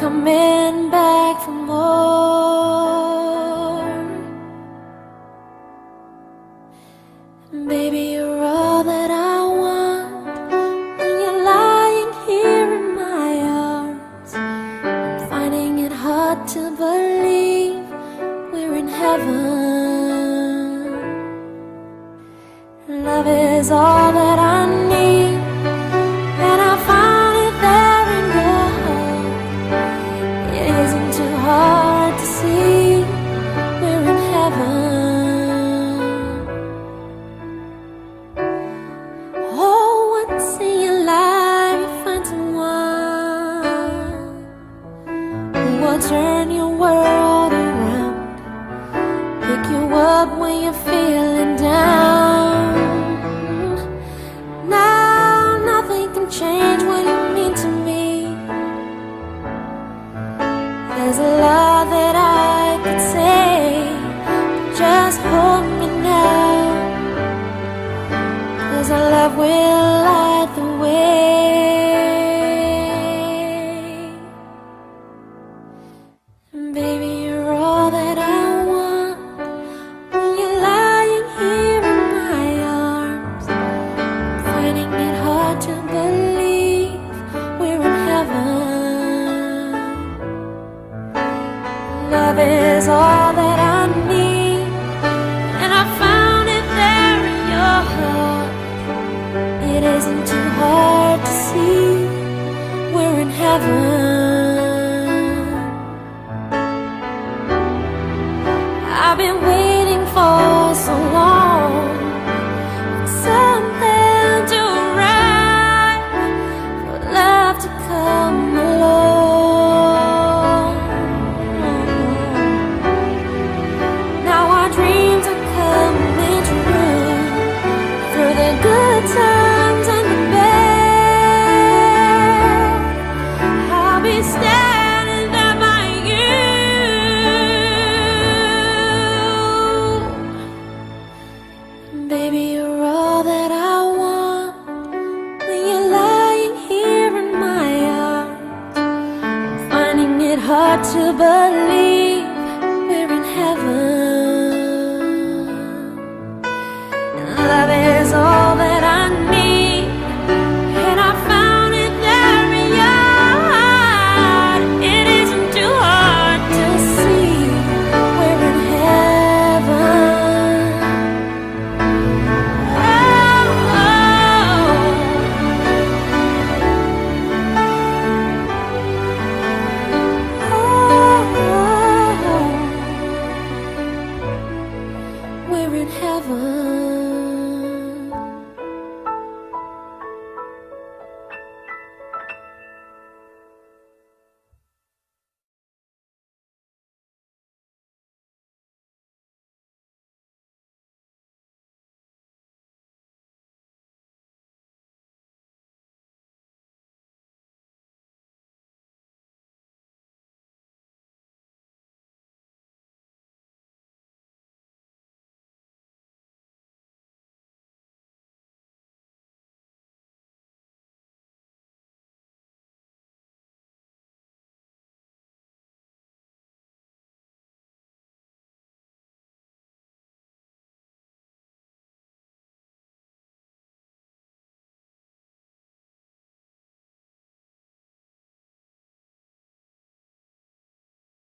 coming back for more. Baby, you're all that I want. When you're lying here in my arms, I'm finding it hard to believe we're in heaven. Love is all that I need, and I found it there in your heart. It isn't too hard to see we're in heaven. Oh, once in your life you find someone who will turn your world around, pick you up when you're feeling down. Now nothing can change what you mean to me. There's a lot that I could say, but just hold me now, 'cause our love will light the way. Baby, you're all that I want. When you're lying here in my arms, I'm finding it hard to believe we're in heaven. Love is all that I need, and I found it there in your heart. It isn't too hard to see we're in heaven. I've been waiting for so long for something to arrive, for love to come along. Now our dreams are coming true, through the good times and the bad. I'll be standing there by you. Baby, you're all that I want. When you're lying here in my arms, I'm finding it hard to believe